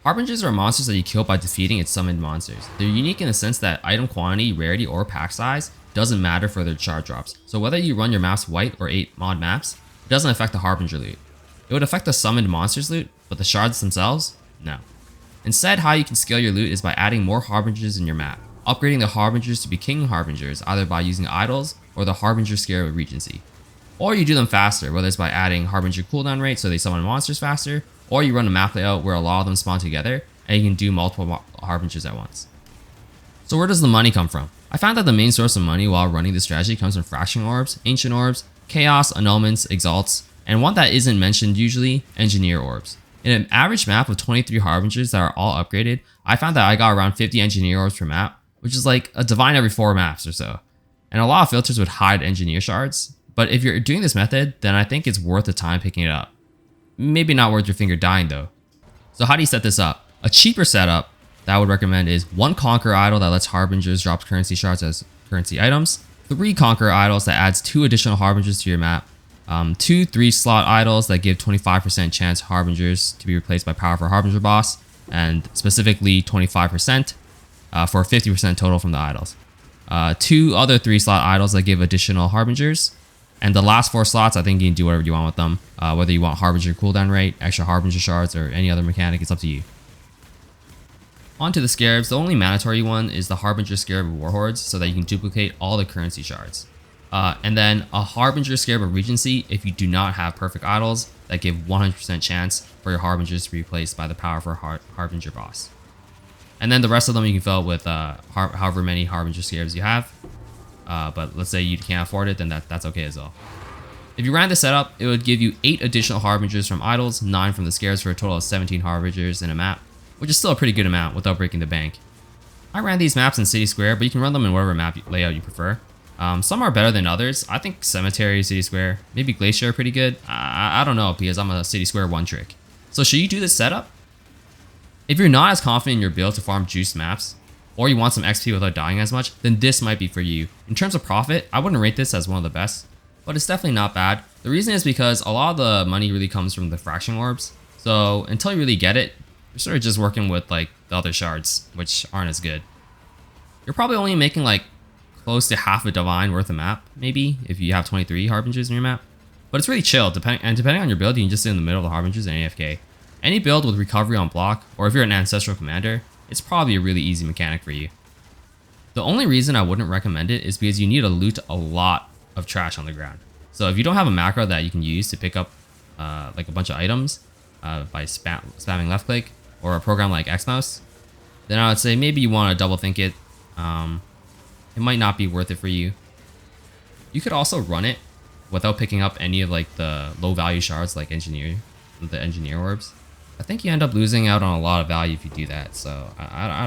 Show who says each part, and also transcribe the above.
Speaker 1: Harbingers are monsters that you kill by defeating its summoned monsters. They're unique in the sense that item quantity, rarity, or pack size doesn't matter for their shard drops. So whether you run your maps white or 8 mod maps, it doesn't affect the Harbinger loot. It would affect the summoned monsters loot, but the shards themselves, no. Instead, how you can scale your loot is by adding more Harbingers in your map, upgrading the Harbingers to be King Harbingers either by using idols or the Harbinger Scarab Regency. Or you do them faster, whether it's by adding Harbinger cooldown rate so they summon monsters faster, or you run a map layout where a lot of them spawn together and you can do multiple Harbingers at once. So where does the money come from? I found that the main source of money while running this strategy comes from Fraction Orbs, Ancient Orbs, Chaos, Annulments, Exalts, and one that isn't mentioned usually, Engineer Orbs. In an average map of 23 Harbingers that are all upgraded, I found that I got around 50 Engineer Orbs per map, which is like a divine every 4 maps or so. And a lot of filters would hide Engineer Shards, but if you're doing this method, then I think it's worth the time picking it up. Maybe not worth your finger dying though. So how do you set this up? A cheaper setup that I would recommend is 1 Conqueror Idol that lets Harbingers drop currency shards as currency items, 3 Conqueror Idols that adds 2 additional Harbingers to your map, 2 3-slot idols that give 25% chance Harbingers to be replaced by powerful Harbinger boss, and specifically 25% for 50% total from the idols. 2 other 3-slot idols that give additional Harbingers, and the last 4 slots, I think you can do whatever you want with them. Whether you want Harbinger cooldown rate, extra Harbinger shards, or any other mechanic, it's up to you. On to the Scarabs. The only mandatory one is the Harbinger Scarab of Warhoards, so that you can duplicate all the currency shards. And then a Harbinger Scarab of Regency if you do not have perfect idols that give 100% chance for your Harbingers to be replaced by the powerful Harbinger boss. And then the rest of them you can fill with however many Harbinger Scarabs you have. But let's say you can't afford it, then that's okay as well. If you ran this setup, it would give you 8 additional Harbingers from idols, 9 from the Scarabs for a total of 17 Harbingers in a map, which is still a pretty good amount without breaking the bank. I ran these maps in City Square, but you can run them in whatever map layout you prefer. Some are better than others. I think Cemetery, City Square, maybe Glacier are pretty good. I don't know because I'm a City Square one trick. So should you do this setup? If you're not as confident in your build to farm juice maps, or you want some XP without dying as much, then this might be for you. In terms of profit, I wouldn't rate this as one of the best, but it's definitely not bad. The reason is because a lot of the money really comes from the Fraction Orbs. So until you really get it, you're sort of just working with like the other shards, which aren't as good. You're probably only making like close to half a divine worth a map, maybe, if you have 23 Harbingers in your map. But it's really chill, depending on your build, you can just sit in the middle of the Harbingers and AFK. Any build with recovery on block, or if you're an Ancestral Commander, it's probably a really easy mechanic for you. The only reason I wouldn't recommend it is because you need to loot a lot of trash on the ground. So if you don't have a macro that you can use to pick up like a bunch of items by spamming left click, or a program like Xmouse, then I would say maybe you want to double think it. It might not be worth it for you. You could also run it without picking up any of like the low value shards like the Engineer Orbs. I think you end up losing out on a lot of value if you do that, so I